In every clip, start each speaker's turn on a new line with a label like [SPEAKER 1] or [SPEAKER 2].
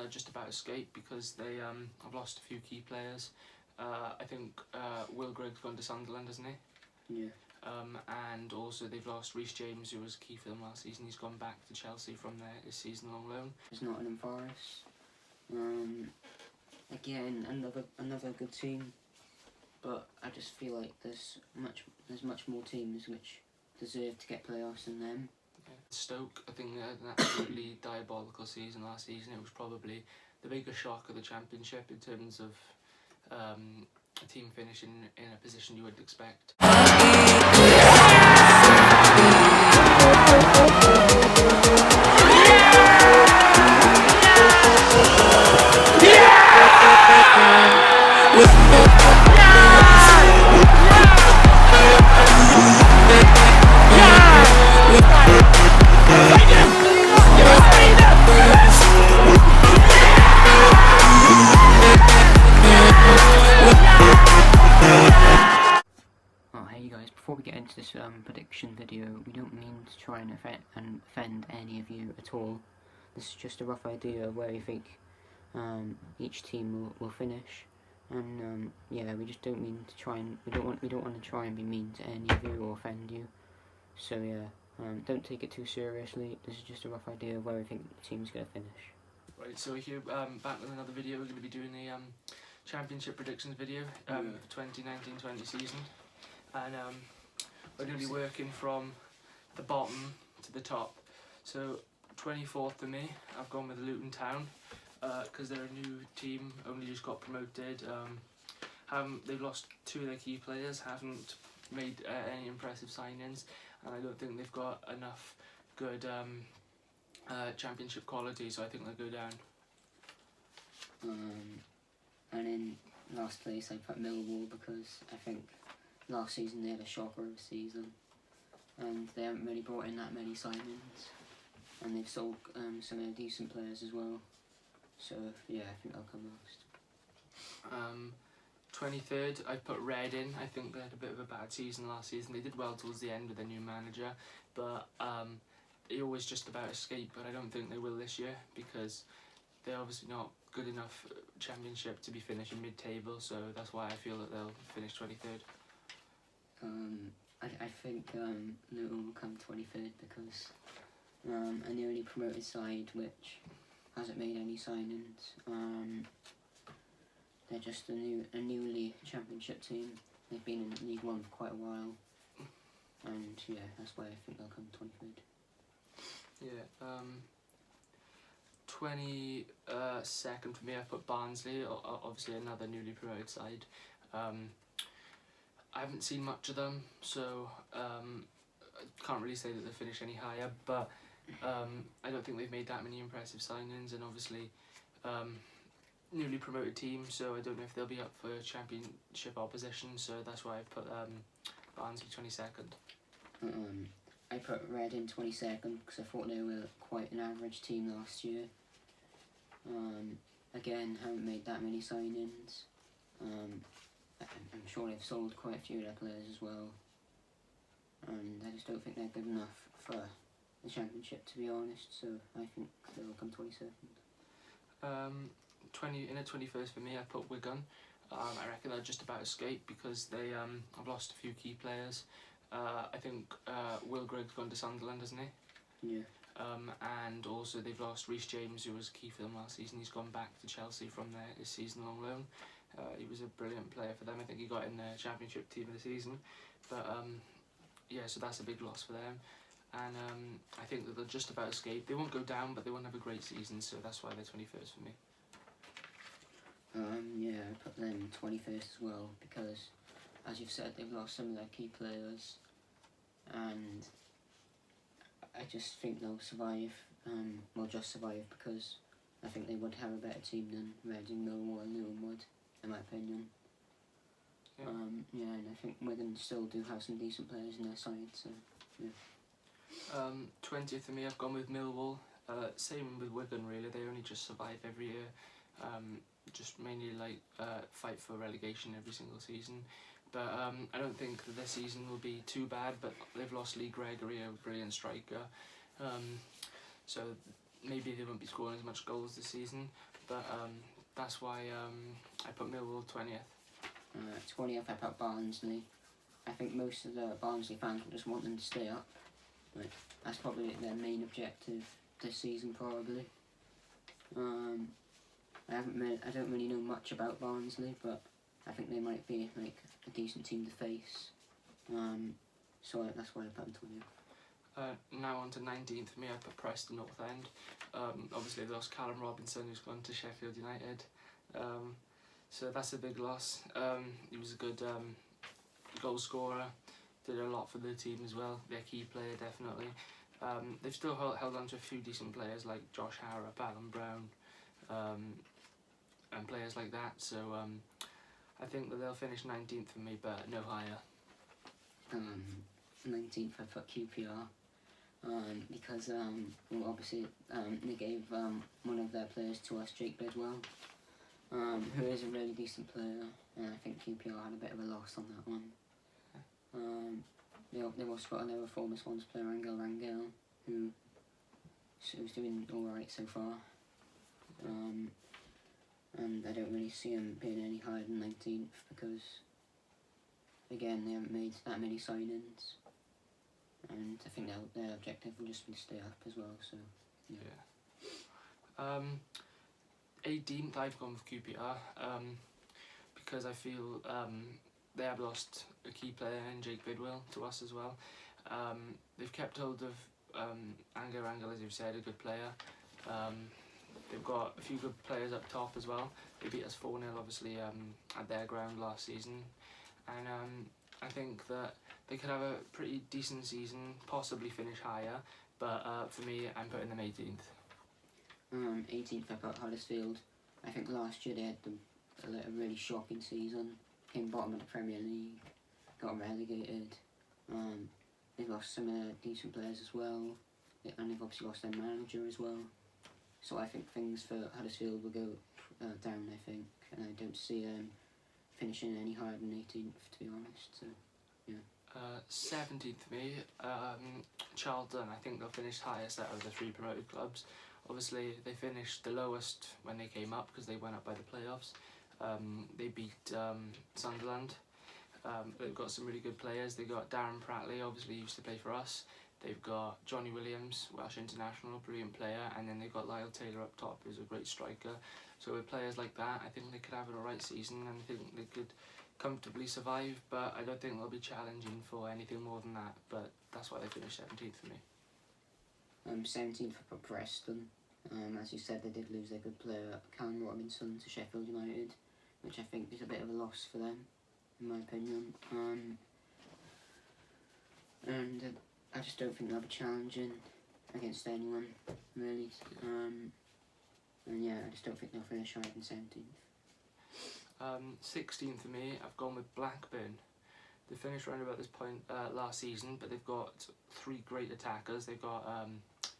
[SPEAKER 1] they're just about escape because they have lost a few key players. I think Will Gregg's gone to Sunderland, hasn't he?
[SPEAKER 2] Yeah.
[SPEAKER 1] And also they've lost Reece James, who was key for them last season. He's gone back to Chelsea from his season-long loan.
[SPEAKER 2] It's Nottingham Forest. Again, another good team, but I just feel like there's much more teams which deserve to get playoffs than them.
[SPEAKER 1] Yeah. Stoke, I think they had an absolutely diabolical season last season. It was probably the biggest shock of the Championship in terms of a team finishing in a position you would expect.
[SPEAKER 2] Before we get into this prediction video, we don't mean to try and offend any of you at all. This is just a rough idea of where we think each team will finish, and yeah, we just don't mean to try and we don't want to try and be mean to any of you or offend you. So yeah, don't take it too seriously. This is just a rough idea of where we think the team's going to finish.
[SPEAKER 1] Right, so we're here back with another video. We're going to be doing a Championship predictions video for 2019-20 season. And we're going to be working from the bottom to the top. So 24th for me, I've gone with Luton Town because they're a new team, only just got promoted. They've lost two of their key players, haven't made any impressive signings, and I don't think they've got enough good Championship quality, so I think they'll go down.
[SPEAKER 2] And in last place I put Millwall because I think last season they had a shocker of a season, and they haven't really brought in that many signings, and they've sold some of their decent players as well. So yeah, I think they'll come last.
[SPEAKER 1] 23rd, I put Reading. I think they had a bit of a bad season last season. They did well towards the end with their new manager, but they always just about escape. But I don't think they will this year because they're obviously not good enough Championship to be finishing mid-table. So that's why I feel that they'll finish 23rd.
[SPEAKER 2] I think Luton will come 23rd because a newly promoted side which hasn't made any signings. They're just a newly Championship team. They've been in League One for quite a while, and yeah, that's why I think they'll come 23rd.
[SPEAKER 1] Yeah. 22nd for me, I put Barnsley. Obviously, another newly promoted side. I haven't seen much of them, so I can't really say that they'll finish any higher, but I don't think they've made that many impressive signings, and obviously newly promoted team, so I don't know if they'll be up for Championship opposition, so that's why I put Barnsley 22nd.
[SPEAKER 2] I put Reading 22nd because I thought they were quite an average team last year. Again, haven't made that many signings. I'm sure they've sold quite a few of their players as well, and I just don't think they're good enough for the Championship, to be honest, so I think they'll come 22nd.
[SPEAKER 1] In at 21st for me, I put Wigan. I reckon they'll just about escape because they have lost a few key players. I think Will Gregg's gone to Sunderland, hasn't he?
[SPEAKER 2] Yeah.
[SPEAKER 1] And also they've lost Reece James, who was key for them last season. He's gone back to Chelsea from his season-long loan. He was a brilliant player for them. I think he got in the Championship team of the season. But yeah, so that's a big loss for them. And I think that they'll just about escape. They won't go down, but they won't have a great season, so that's why they're 21st for me.
[SPEAKER 2] Yeah, I put them 21st as well because, as you've said, they've lost some of their key players, and I just think they'll survive. Well, just survive because I think they would have a better team than Reading, Millwall and Luton would, in my opinion.
[SPEAKER 1] Yeah.
[SPEAKER 2] Yeah, and I think Wigan still do have some decent players in their side, so yeah.
[SPEAKER 1] 20th for me, I've gone with Millwall. Same with Wigan, really. They only just survive every year. Just mainly fight for relegation every single season. But I don't think that this season will be too bad, but they've lost Lee Gregory, a brilliant striker. So maybe they won't be scoring as much goals this season, but that's why I put Millwall 20th.
[SPEAKER 2] 20th I put Barnsley. I think most of the Barnsley fans will just want them to stay up. Like, that's probably their main objective this season, probably. I don't really know much about Barnsley, but I think they might be like a decent team to face. So that's why I put them 20th.
[SPEAKER 1] Now on to 19th for me, I put Preston North End. Obviously they lost Callum Robinson, who's gone to Sheffield United. So that's a big loss. He was a good goal scorer, did a lot for the team as well, their key player definitely. They've still held on to a few decent players like Josh Harrop, Alan Brown, and players like that, so I think that they'll finish 19th for me, but no higher.
[SPEAKER 2] 19th I put QPR, because well, obviously they gave one of their players to us, Jake Bidwell, who is a really decent player, and I think QPR had a bit of a loss on that one. They've also got another former Swans player, Angel Rangel, who's doing alright so far. And I don't really see him being any higher than 19th because, again, they haven't made that many signings, and I think their objective will just be to stay up as well. So yeah.
[SPEAKER 1] 18th I've gone with QPR because I feel they have lost a key player in Jake Bidwell to us as well. They've kept hold of Angel Rangel, as you've said, a good player. They've got a few good players up top as well. They beat us 4-0 obviously at their ground last season, and I think that they could have a pretty decent season, possibly finish higher, but for me I'm putting them 18th.
[SPEAKER 2] 18th I put Huddersfield. I think last year they had a really shocking season, came bottom of the Premier League, got relegated. They've lost some of their decent players as well, and they've obviously lost their manager as well. So I think things for Huddersfield will go down, I think, and I don't see them finishing any higher than 18th, to be honest. So, yeah.
[SPEAKER 1] 17th for me, Charlton. I think they'll finish highest out of the 3 promoted clubs. Obviously, they finished the lowest when they came up because they went up by the playoffs. They beat Sunderland. They've got some really good players. They've got Darren Pratley, obviously used to play for us. They've got Johnny Williams, Welsh international, brilliant player, and then they've got Lyle Taylor up top, who's a great striker. So with players like that, I think they could have an alright season, and I think they could comfortably survive, but I don't think they'll be challenging for anything more than that, but that's why they finished 17th for me.
[SPEAKER 2] 17th for Preston. As you said, they did lose their good player, Callum Robinson, to Sheffield United, which I think is a bit of a loss for them, in my opinion. And I just don't think they'll be challenging against anyone, really. And yeah, I just don't think they'll finish higher than 17th.
[SPEAKER 1] 16th for me, I've gone with Blackburn. They finished around about this point last season, but they've got 3 great attackers. They've got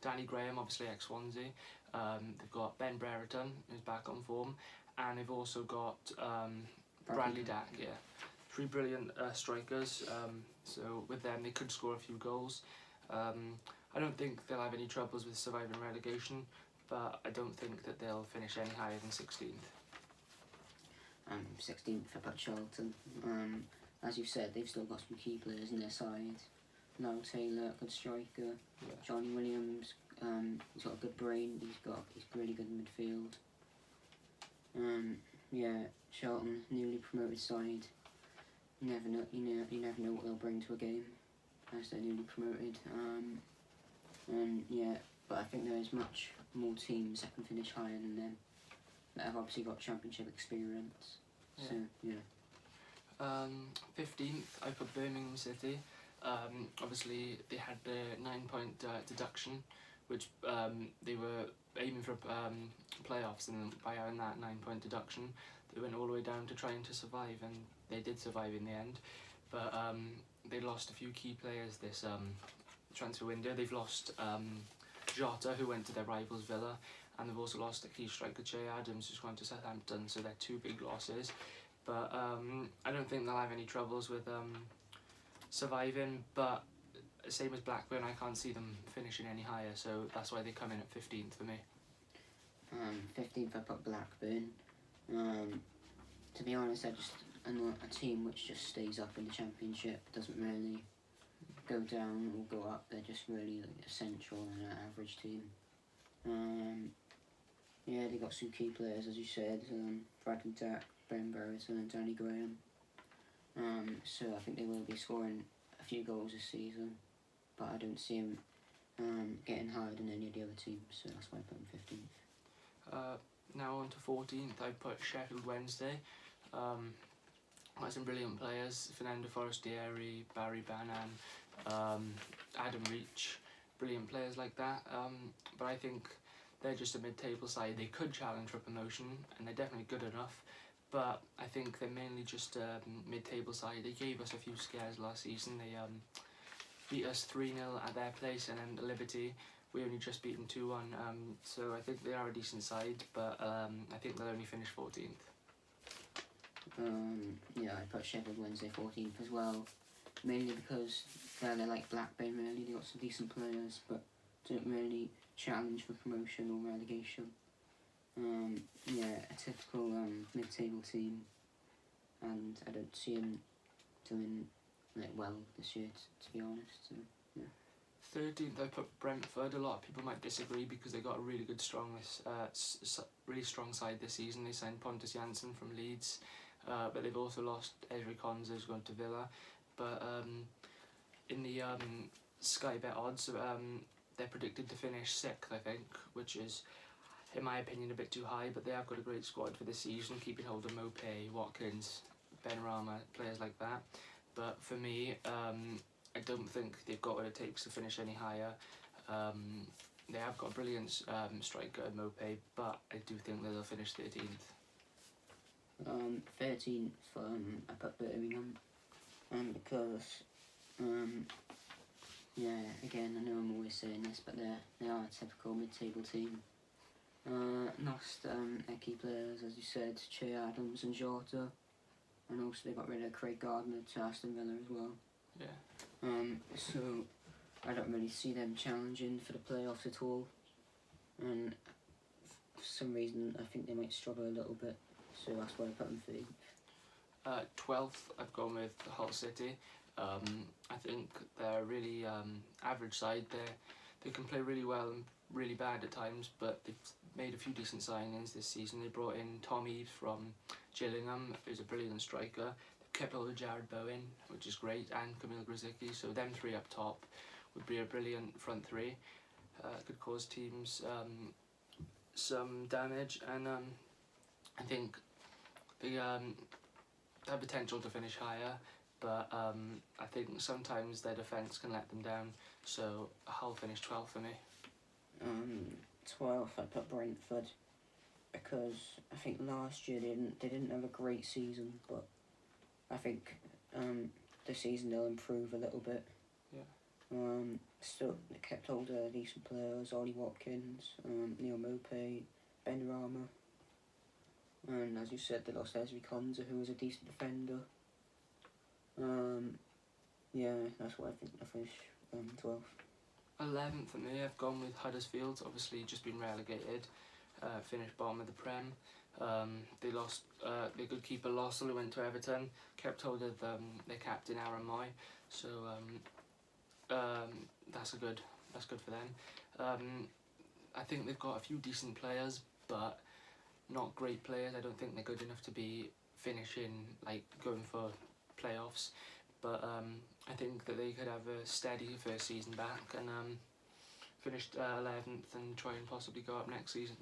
[SPEAKER 1] Danny Graham, obviously ex-Swansea. They've got Ben Brereton, who's back on form, and they've also got Bradley Dack, yeah. 3 brilliant strikers, so with them they could score a few goals. I don't think they'll have any troubles with surviving relegation, but I don't think that they'll finish any higher than 16th.
[SPEAKER 2] 16th I put Charlton. As you said, they've still got some key players in their side. Lyle Taylor, good striker.
[SPEAKER 1] Yeah.
[SPEAKER 2] Johnny Williams, he's got a good brain. He's really good in midfield. Yeah, Charlton, newly promoted side. You never know what they'll bring to a game as they're newly promoted. And yeah, but I think there is much more teams that can finish higher than them that have obviously got championship experience.
[SPEAKER 1] Yeah.
[SPEAKER 2] So yeah.
[SPEAKER 1] 15th, I put Birmingham City. Obviously they had the 9-point deduction, which they were aiming for playoffs, and by having that 9-point deduction they went all the way down to trying to survive, and they did survive in the end, but they lost a few key players this transfer window. They've lost Jota, who went to their rivals Villa, and they've also lost a key striker, Che Adams, who's gone to Southampton, so they're 2 big losses. But I don't think they'll have any troubles with surviving, but same as Blackburn, I can't see them finishing any higher, so that's why they come in at 15th for me.
[SPEAKER 2] 15th I put Blackburn. To be honest, I know a team which just stays up in the Championship, doesn't really go down or go up. They're just really like essential and an average team. Yeah, they got some key players, as you said, Bradley Dack, Ben Brereton and Danny Graham. So I think they will be scoring a few goals this season, but I don't see them getting higher than any of the other teams, so that's why I put them 15th.
[SPEAKER 1] Now on to 14th, I put Sheffield Wednesday. Got some brilliant players: Fernando Forestieri, Barry Bannan, Adam Reach, brilliant players like that. But I think they're just a mid-table side. They could challenge for promotion, and they're definitely good enough. But I think they're mainly just a mid-table side. They gave us a few scares last season. They beat us 3-0 at their place, and then Liberty, we only just beat them 2-1. So I think they are a decent side, but I think they'll only finish 14th.
[SPEAKER 2] Yeah, I put Sheffield Wednesday 14th as well, mainly because they're like Blackburn really. They got some decent players, but don't really challenge for promotion or relegation. Yeah, a typical mid-table team, and I don't see them doing well this year, to be honest. So, yeah.
[SPEAKER 1] 13th, I put Brentford. A lot of people might disagree because they got a really good, really strong side this season. They signed Pontus Jansson from Leeds, but they've also lost Ezri Konsa, who's gone to Villa. But in the Sky Bet odds, they're predicted to finish 6th, I think, which is, in my opinion, a bit too high. But they have got a great squad for this season, keeping hold of Mopé, Watkins, Benrahma, players like that. But for me, I don't think they've got what it takes to finish any higher. They have got a brilliant striker, Mopé, but I do think that they'll finish 13th.
[SPEAKER 2] 13th, I put Birmingham, because, yeah, again, I know I'm always saying this, but they are a typical mid-table team. Lost their key players, as you said, Che Adams and Jota, and also they got rid of Craig Gardner to Aston Villa as well.
[SPEAKER 1] Yeah.
[SPEAKER 2] So I don't really see them challenging for the playoffs at all, and for some reason I think they might struggle a little bit, so that's why I put them 13th.
[SPEAKER 1] 12th, I've gone with Hull City. I think they're a really average side. They can play really well and really bad at times, but they've made a few decent signings this season. They brought in Tom Eaves from Gillingham, who's a brilliant striker. They've kept hold of Jared Bowen, which is great, and Kamil Grzycki. So them three up top would be a brilliant front three. Could cause teams some damage, and I think they have potential to finish higher, but I think sometimes their defence can let them down, so Hull finished 12th for me.
[SPEAKER 2] 12th, I put Brentford, because I think last year they didn't have a great season, but I think this season they'll improve a little bit.
[SPEAKER 1] Yeah.
[SPEAKER 2] Still, they kept hold of decent players: Ollie Watkins, Neil Mopé, Benrahma, and as you said, they lost Ezri Konsa, who was a decent defender. Yeah, that's why I think they'll finish 12th.
[SPEAKER 1] 11th for me, I've gone with Huddersfield. Obviously just been relegated, finished bottom of the Prem. They lost their good keeper Lossell, who went to Everton, kept hold of their captain Aaron Moy, so that's good for them. I think they've got a few decent players, but not great players. I don't think they're good enough to be finishing, going for playoffs, but I think that they could have a steady first season back and finished 11th and try and possibly go up next season.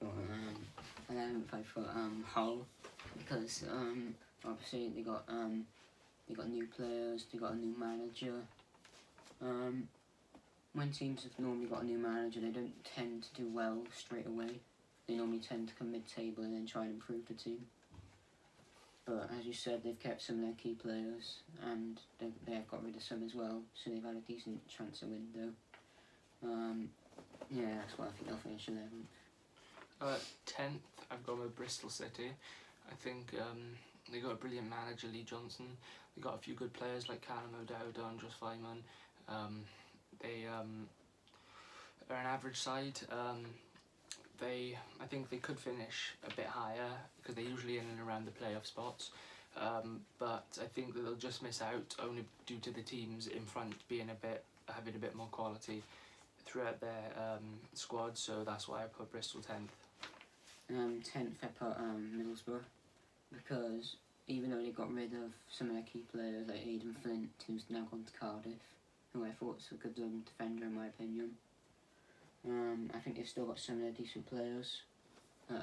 [SPEAKER 2] 11th, I put Hull, because obviously they got new players, they got a new manager. When teams have normally got a new manager, they don't tend to do well straight away. They normally tend to come mid-table and then try and improve the team. But as you said, they've kept some of their key players, and they have got rid of some as well, so they've had a decent transfer window. Yeah, that's why I think they'll finish 11th.
[SPEAKER 1] 10th, I've gone with Bristol City. I think They got a brilliant manager, Lee Johnson. They got a few good players like Callum O'Dowd, Andros Feynman. They are an average side. I think they could finish a bit higher because they're usually in and around the playoff spots. But I think that they'll just miss out only due to the teams in front having a bit more quality throughout their squad. So that's why I put Bristol 10th.
[SPEAKER 2] 10th I put Middlesbrough, because even though they got rid of some of their key players like Aidan Flint, who's now gone to Cardiff, who I thought was a good defender in my opinion, I think they've still got some of their decent players.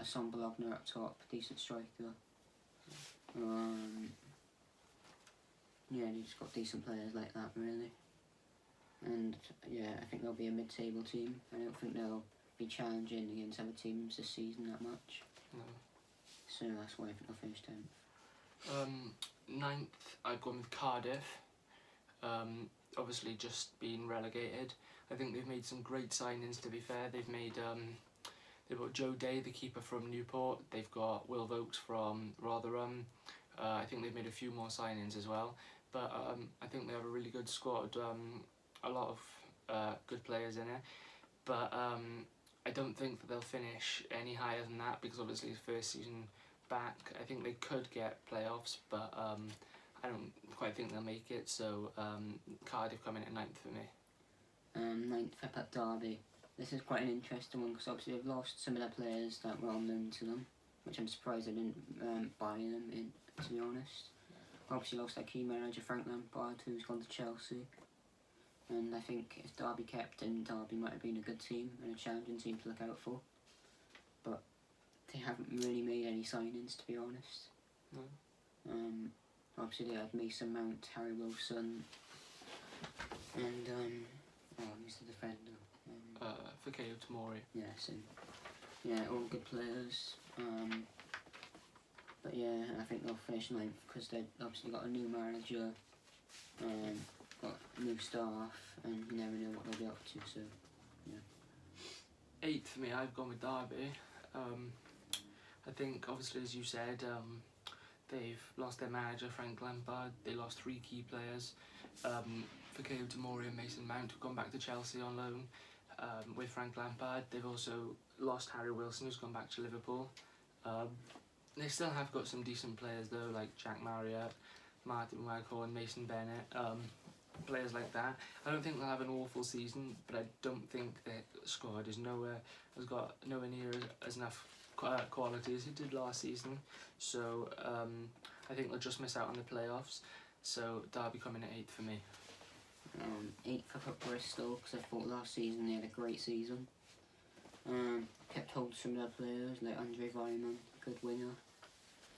[SPEAKER 2] Son Bologna up top, decent striker. Yeah, they just got decent players like that really. And yeah, I think they'll be a mid-table team. I don't think they'll be challenging against other teams this season that much.
[SPEAKER 1] No.
[SPEAKER 2] So that's why I think they'll finish 10th.
[SPEAKER 1] 9th, I've gone with Cardiff. Obviously just being relegated. I think they've made some great signings, to be fair. They've got Joe Day, the keeper from Newport. They've got Will Vokes from Rotherham. I think they've made a few more signings as well. But I think they have a really good squad. A lot of good players in it. But I don't think that they'll finish any higher than that, because obviously it's first season back. I think they could get playoffs, but I don't quite think they'll make it. So Cardiff coming in at 9th for me.
[SPEAKER 2] 9th I put Derby. This is quite an interesting one because obviously they've lost some of their players that were unknown to them, which I'm surprised they didn't buy them in, to be honest. Obviously lost their key manager Frank Lampard, who's gone to Chelsea. And I think if Derby kept in, Derby might have been a good team and a challenging team to look out for. But they haven't really made any signings, to be honest.
[SPEAKER 1] No.
[SPEAKER 2] Obviously they had Mason Mount, Harry Wilson, and who's the defender?
[SPEAKER 1] Fikayo Tomori.
[SPEAKER 2] Yeah, so yeah, all good players. But yeah, I think they'll finish 9th because they've obviously got a new manager, got new staff, and you never know what they'll be up to. So yeah.
[SPEAKER 1] 8th for me, I've gone with Derby. I think obviously, as you said, they've lost their manager Frank Lampard. They lost 3 key players. Fikayo Tomori and Mason Mount have gone back to Chelsea on loan with Frank Lampard. They've also lost Harry Wilson, who's gone back to Liverpool. They still have got some decent players though, like Jack Marriott, Martin Waghorn, Mason Bennett, players like that. I don't think they'll have an awful season, but I don't think their squad has got nowhere near as enough quality as it did last season. So I think they'll just miss out on the playoffs. So Derby coming at 8th for me.
[SPEAKER 2] 8th I put Bristol because I thought last season they had a great season. Kept hold of some of their players like Andre Vyman, good winger.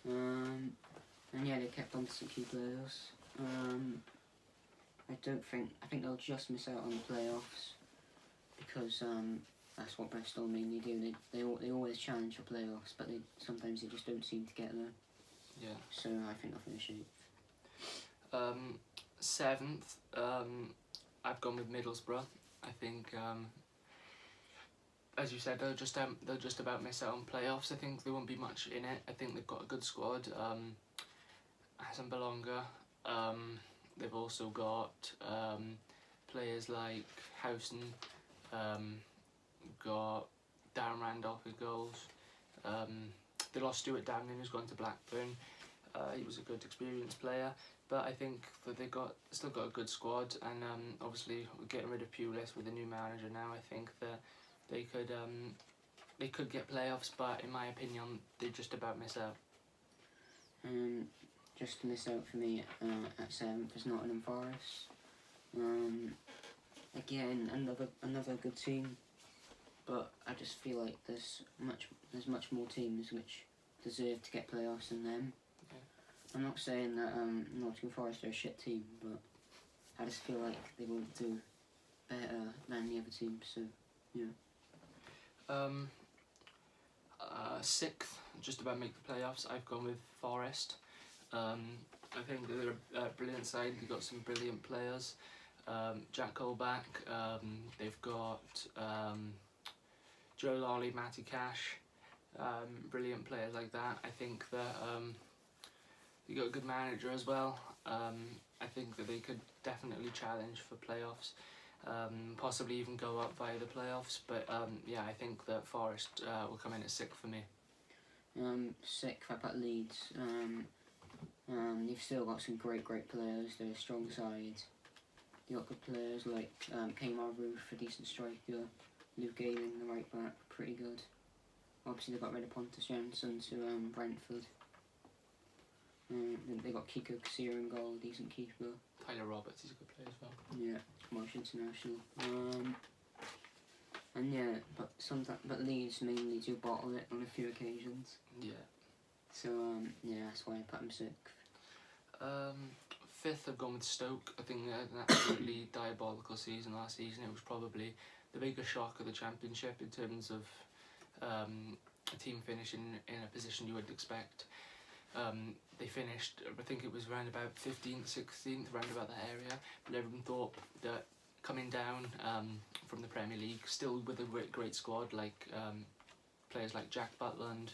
[SPEAKER 2] And yeah, they kept on to some key players. I think they'll just miss out on the playoffs because that's what Bristol mainly do. They always challenge for playoffs, but sometimes they just don't seem to get there.
[SPEAKER 1] Yeah.
[SPEAKER 2] So I think they'll finish 8th.
[SPEAKER 1] 7th, I've gone with Middlesbrough. I think, as you said, they'll just about miss out on playoffs. I think there won't be much in it. I think they've got a good squad. Hassan Belonga. They've also got players like Howson. Got Darren Randolph with goals. They lost Stuart Downing, who's gone to Blackburn. He was a good experienced player. But I think that they've still got a good squad, and obviously we're getting rid of Pulis with a new manager now. I think that they could get playoffs, but in my opinion, they just about miss out.
[SPEAKER 2] Just to miss out for me at 7th is Nottingham Forest. Again, another good team, but I just feel like there's much more teams which deserve to get playoffs than them. I'm not saying that Nottingham Forest are a shit team, but I just feel like they won't do better than the other teams, so yeah.
[SPEAKER 1] 6th, just about make the playoffs, I've gone with Forest. I think they're a brilliant side. They've got some brilliant players. Jack Colback, they've got Joe Lolly, Matty Cash, brilliant players like that. I think that They got a good manager as well. I think that they could definitely challenge for playoffs, possibly even go up via the playoffs. But yeah, I think that Forest will come in at 6th for me.
[SPEAKER 2] 6th, I put Leeds. They've still got some great players. They're a strong side. They've got good players like Kmar Roof, a decent striker. Luke Gayling, the right back, pretty good. Obviously they got rid of Pontus Jansson to Brentford. They got Kiko Kasir in goal, decent keeper.
[SPEAKER 1] Tyler Roberts, he's a good player as well.
[SPEAKER 2] Yeah, Welsh international. And yeah, but Leeds mainly do bottle it on a few occasions.
[SPEAKER 1] Yeah.
[SPEAKER 2] So yeah, that's why I put them 6th.
[SPEAKER 1] 5th, I've gone with Stoke. I think they had an absolutely diabolical season last season. It was probably the biggest shock of the Championship in terms of a team finishing in a position you wouldn't expect. They finished, I think it was around about 15th, 16th, around about that area. But everyone thought that coming down from the Premier League, still with a great squad, like players like Jack Butland,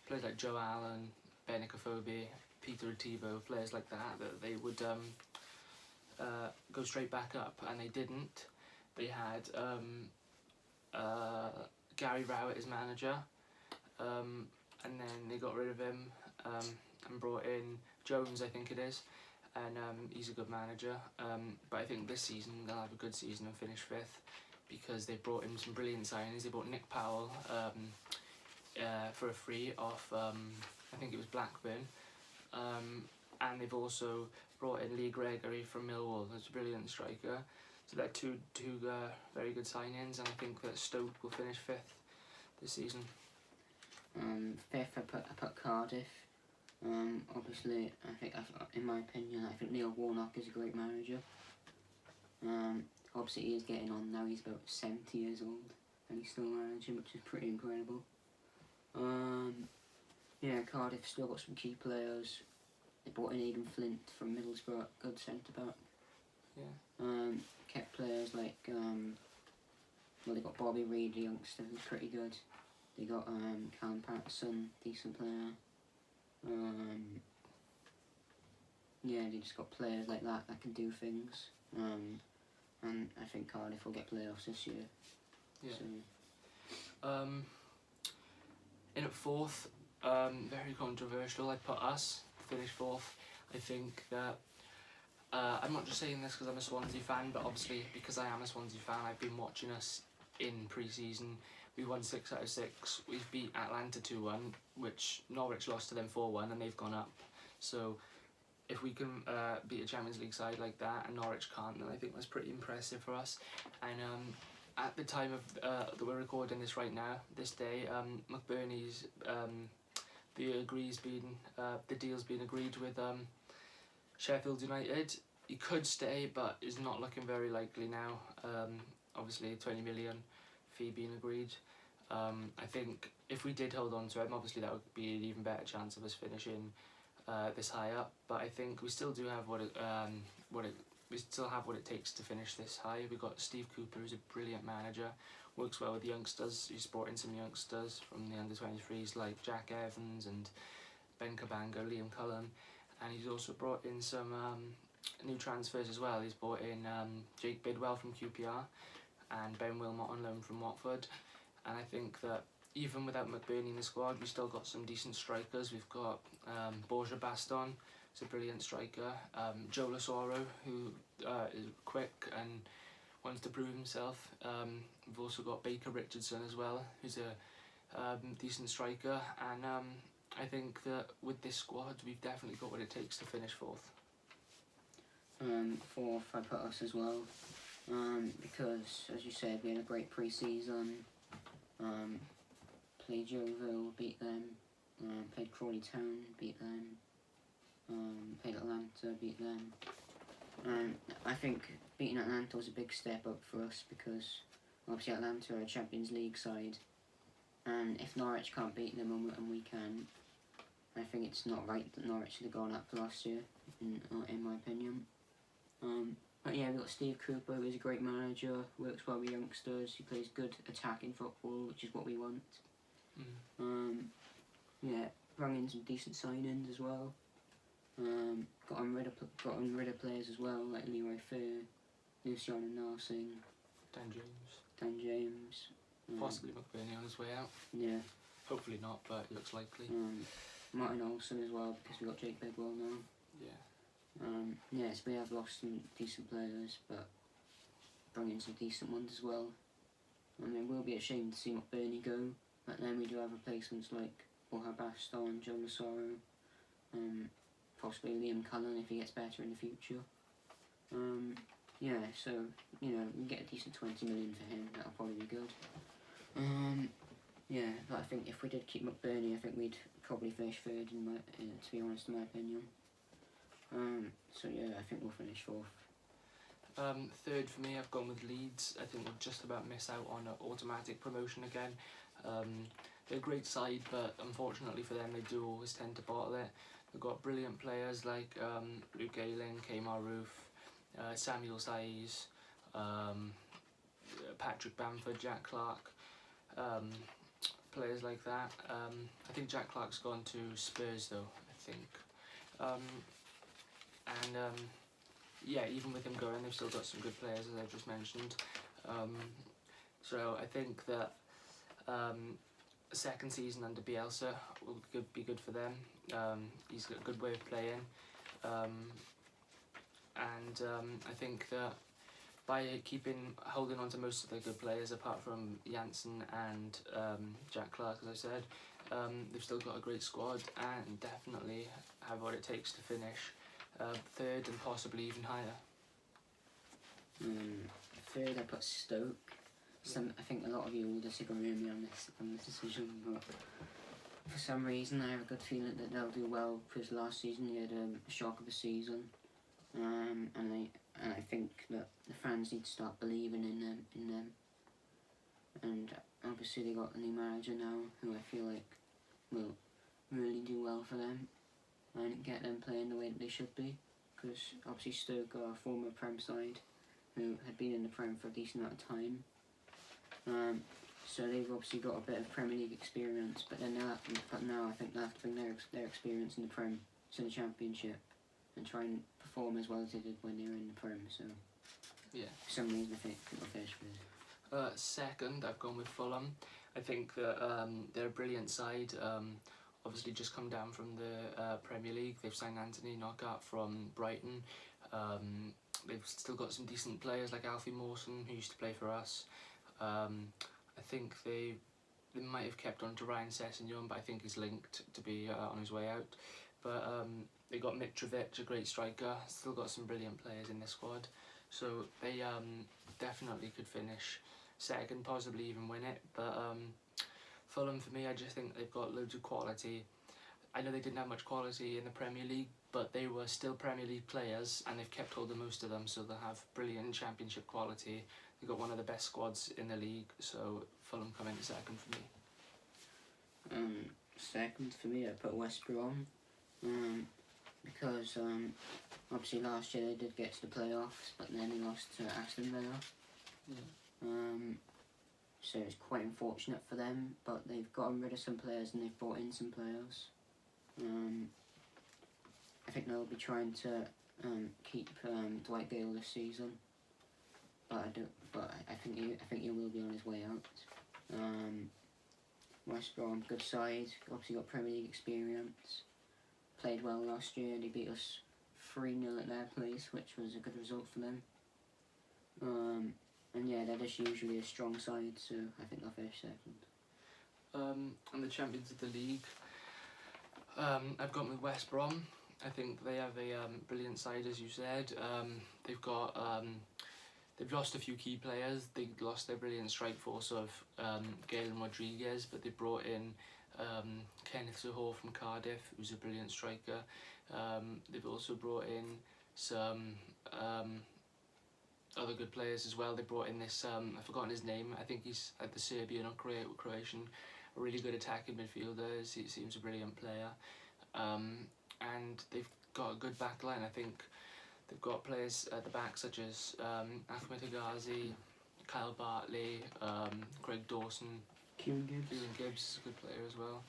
[SPEAKER 1] players like Joe Allen, Ben Ikafobe, Peter Ativo, players like that they would go straight back up, and they didn't. They had Gary Rowett as manager, and then they got rid of him and brought in Jones, I think it is, and he's a good manager. But I think this season they'll have a good season and finish 5th because they brought in some brilliant signings. They brought Nick Powell for a free off, I think it was Blackburn, and they've also brought in Lee Gregory from Millwall, who's a brilliant striker. So they're two very good signings, and I think that Stoke will finish 5th this season.
[SPEAKER 2] 5th, I put Cardiff. Obviously, in my opinion, I think Neil Warnock is a great manager. Obviously, he is getting on now. He's about 70 years old, and he's still managing, which is pretty incredible. Yeah, Cardiff still got some key players. They brought in Aidan Flint from Middlesbrough, good centre back.
[SPEAKER 1] Yeah.
[SPEAKER 2] Kept players like well, they got Bobby Reid, the youngster, who's pretty good. They got Callum Patterson, decent player. Yeah, they just got players like that can do things. And I think Cardiff will get playoffs this year.
[SPEAKER 1] Yeah.
[SPEAKER 2] So.
[SPEAKER 1] In at 4th, very controversial. I put us to finish 4th. I think that I'm not just saying this because I'm a Swansea fan, but obviously because I am a Swansea fan, I've been watching us in pre-season. We won 6 out of 6. We've beat Atlanta 2-1, which Norwich lost to them 4-1, and they've gone up. So if we can beat a Champions League side like that and Norwich can't, then I think that's pretty impressive for us. And at the time of that we're recording this right now, this day, McBurney's the deal's been agreed with Sheffield United. He could stay, but is not looking very likely now. Obviously, 20 million fee being agreed. I think if we did hold on to him, obviously that would be an even better chance of us finishing this high up. But I think we still do have what it takes to finish this high. We've got Steve Cooper, who's a brilliant manager, works well with the youngsters. He's brought in some youngsters from the under-23s like Jack Evans and Ben Cabango, Liam Cullen, and he's also brought in some new transfers as well. He's brought in Jake Bidwell from QPR and Ben Wilmot on loan from Watford. And I think that even without McBurney in the squad, we still got some decent strikers. We've got Borja Baston, who's a brilliant striker. Joe Lasoro, who is quick and wants to prove himself. We've also got Baker Richardson as well, who's a decent striker. And I think that with this squad, we've definitely got what it takes to finish 4th.
[SPEAKER 2] 4th, I put us as well. Because, as you said, we had a great pre-season. Played Yeovil, beat them. Played Crawley Town, beat them. Played Atlanta, beat them. I think beating Atlanta was a big step up for us because obviously Atlanta are a Champions League side, and if Norwich can't beat them and we can, I think it's not right that Norwich should have gone up last year, in my opinion. But yeah, we've got Steve Cooper, who's a great manager, works well with youngsters, he plays good attacking football, which is what we want.
[SPEAKER 1] Mm.
[SPEAKER 2] Yeah, rung in some decent signings as well. Gotten rid of players as well, like Leroy Fair, Luciano Narsing, Dan James.
[SPEAKER 1] Possibly McBurney on his way out.
[SPEAKER 2] Yeah.
[SPEAKER 1] Hopefully not, but it looks likely.
[SPEAKER 2] Martin Olsen as well, because we got Jake Bidwell now.
[SPEAKER 1] Yeah.
[SPEAKER 2] Yes, we have lost some decent players, but bring in some decent ones as well. I mean, it will be a shame to see McBurney go, but then we do have replacements like Borja Baston, Joe Massaro, possibly Liam Cullen if he gets better in the future. So, we can get a decent 20 million for him, that'll probably be good. But I think if we did keep McBurney, I think we'd probably finish third, to be honest, in my opinion. I think we'll finish fourth.
[SPEAKER 1] Third for me, I've gone with Leeds. I think we'll just about miss out on an automatic promotion again. They're a great side, but unfortunately for them, they do always tend to bottle it. They've got brilliant players like Luke Ayling, Kemar Roof, Samuel Saiz, Patrick Bamford, Jack Clark, players like that. I think Jack Clark's gone to Spurs though, I think. Even with him going, they've still got some good players, as I've just mentioned. So I think that a second season under Bielsa will be good for them. He's got a good way of playing. I think that by holding on to most of the good players, apart from Janssen and Jack Clark, as I said, they've still got a great squad and definitely have what it takes to finish third and possibly even higher.
[SPEAKER 2] Third, I put Stoke. I think a lot of you will disagree with me on this decision, but for some reason I have a good feeling that they'll do well, because last season they had a shock of a season, and I think that the fans need to start believing in them. And obviously they got a new manager now, who I feel like will really do well for them and get them playing the way that they should be, because obviously Stoke are a former Prem side who had been in the Prem for a decent amount of time. So they've obviously got a bit of Premier League experience, but now I think they have to bring their experience in the Prem to the Championship and try and perform as well as they did when they were in the Prem. So
[SPEAKER 1] yeah,
[SPEAKER 2] for some reason I think they'll finish with.
[SPEAKER 1] Second, I've gone with Fulham. I think that they're a brilliant side. Obviously just come down from the Premier League. They've signed Anthony Knockaert from Brighton. They've still got some decent players like Alfie Mawson, who used to play for us. I think they might have kept on to Ryan Sessegnon, but I think he's linked to be on his way out. But they got Mitrovic, a great striker. Still got some brilliant players in this squad. So they definitely could finish second, possibly even win it. But Fulham, for me, I just think they've got loads of quality. I know they didn't have much quality in the Premier League, but they were still Premier League players, and they've kept hold of most of them, so they'll have brilliant Championship quality. They've got one of the best squads in the league, so Fulham come in second for me.
[SPEAKER 2] Second for me, I put West Brom, because obviously last year they did get to the playoffs, but then they lost to Aston Villa. Yeah. So it's quite unfortunate for them, but they've gotten rid of some players and they've brought in some players. I think they'll be trying to keep Dwight Gale this season, but I think he will be on his way out. West Brom, good side, obviously got Premier League experience, played well last year. They beat us 3-0 at their place, which was a good result for them. And yeah, they're just usually a strong side, so I think they'll finish second.
[SPEAKER 1] And the champions of the league, I've gone with West Brom. I think they have a brilliant side, as you said. They've lost a few key players. They lost their brilliant strike force of Gale and Rodriguez, but they brought in Kenneth Sahor from Cardiff, who's a brilliant striker. They've also brought in some other good players as well. They brought in this, I've forgotten his name, I think he's the Serbian or Croatian, a really good attacking midfielder. He seems a brilliant player. And they've got a good back line. I think they've got players at the back such as Ahmed Higazi, Kyle Bartley, Craig Dawson,
[SPEAKER 2] Kieran
[SPEAKER 1] Gibbs is a good player as well.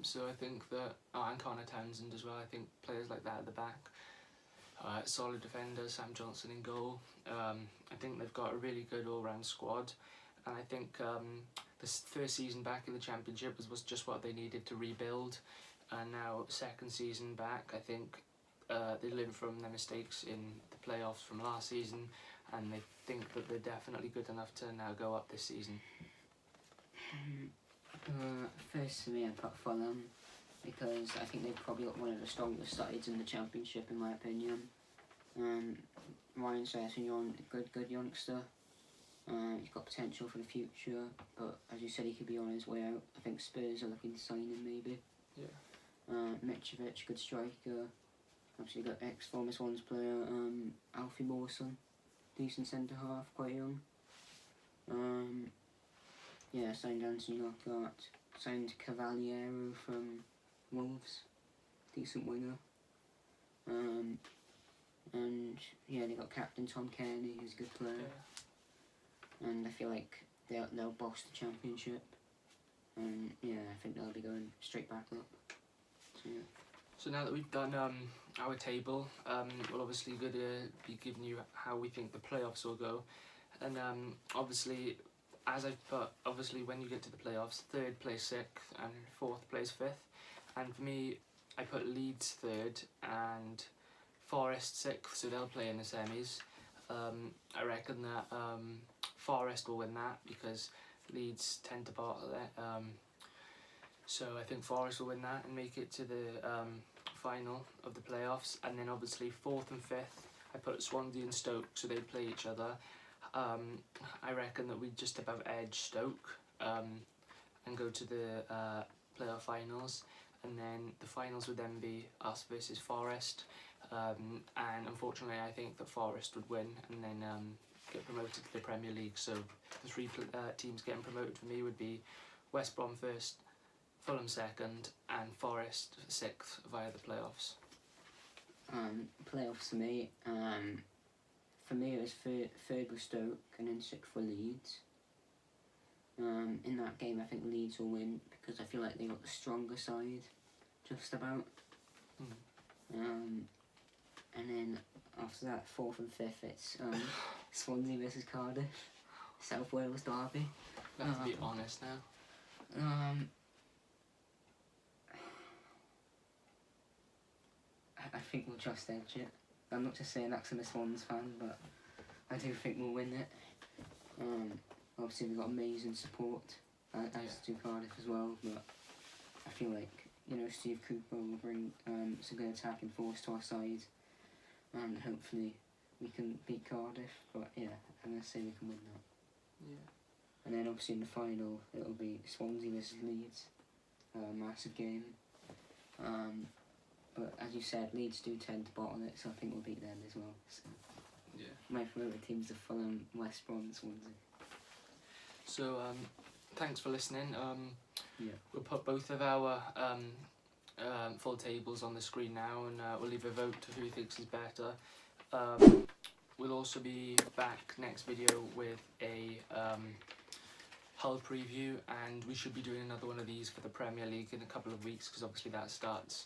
[SPEAKER 1] So I think that, and Connor Townsend as well, I think players like that at the back, solid defenders, Sam Johnson in goal. I think they've got a really good all-round squad, and I think this first season back in the Championship was just what they needed to rebuild, and now second season back, I think they learned from their mistakes in the playoffs from last season, and they think that they're definitely good enough to now go up this season.
[SPEAKER 2] First for me, I put Fulham, because I think they've probably got one of the strongest sides in the Championship, in my opinion. Ryan Sessegnon, good youngster. He's got potential for the future, but as you said, he could be on his way out. I think Spurs are looking to sign him, maybe.
[SPEAKER 1] Yeah.
[SPEAKER 2] Mitrovic, good striker. Obviously got ex-former Swans player, Alfie Mawson, decent centre-half, quite young. Signed Anthony Lockhart, signed Cavaliero from Wolves, decent winger. They got captain Tom Kearney, who's a good player.
[SPEAKER 1] Yeah.
[SPEAKER 2] And I feel like they'll boss the Championship. And I think they'll be going straight back up.
[SPEAKER 1] So now that we've done our table, we're obviously going to be giving you how we think the playoffs will go. And obviously, as I've put, when you get to the playoffs, third plays 6th and fourth plays 5th. And for me, I put Leeds 3rd and Forest 6th, so they'll play in the semis. I reckon that Forest will win that because Leeds tend to bottle it. So I think Forest will win that and make it to the final of the playoffs. And then obviously 4th and 5th, I put Swansea and Stoke, so they play each other. I reckon that we just about edge Stoke and go to the playoff finals, and then the finals would then be us versus Forest, and unfortunately I think that Forest would win and then get promoted to the Premier League. So the 3 teams getting promoted for me would be West Brom 1st, Fulham 2nd and Forest 6th via the playoffs.
[SPEAKER 2] Playoffs for me, it was 3rd with Stoke and then 6th for Leeds. In that game I think Leeds will win because I feel like they got the stronger side, just about. And then after that, 4th and 5th, it's Swansea versus Cardiff, South Wales derby.
[SPEAKER 1] I have to be honest now.
[SPEAKER 2] I think we'll just edge it. I'm not just saying that 'cause I'm a Swans fan, but I do think we'll win it. Obviously we've got amazing support, as do Cardiff as well, but I feel like, Steve Cooper will bring some good attacking force to our side, and hopefully we can beat Cardiff, but I'm going to say we can win that.
[SPEAKER 1] Yeah.
[SPEAKER 2] And then obviously in the final it'll be Swansea versus Leeds, massive game. But as you said, Leeds do tend to bottle it, so I think we'll beat them as well. So.
[SPEAKER 1] Yeah.
[SPEAKER 2] My favourite teams are Fulham, West Brom and Swansea.
[SPEAKER 1] So thanks for listening. We'll put both of our full tables on the screen now, and we'll leave a vote to who thinks is better. We'll also be back next video with a Hull preview, and we should be doing another one of these for the Premier League in a couple of weeks, because obviously that starts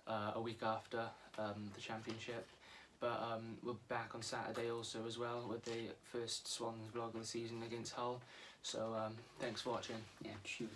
[SPEAKER 1] a week after the Championship. But we'll be back on Saturday also as well with the first Swans vlog of the season against Hull. So thanks for watching.
[SPEAKER 2] Yeah, cheers.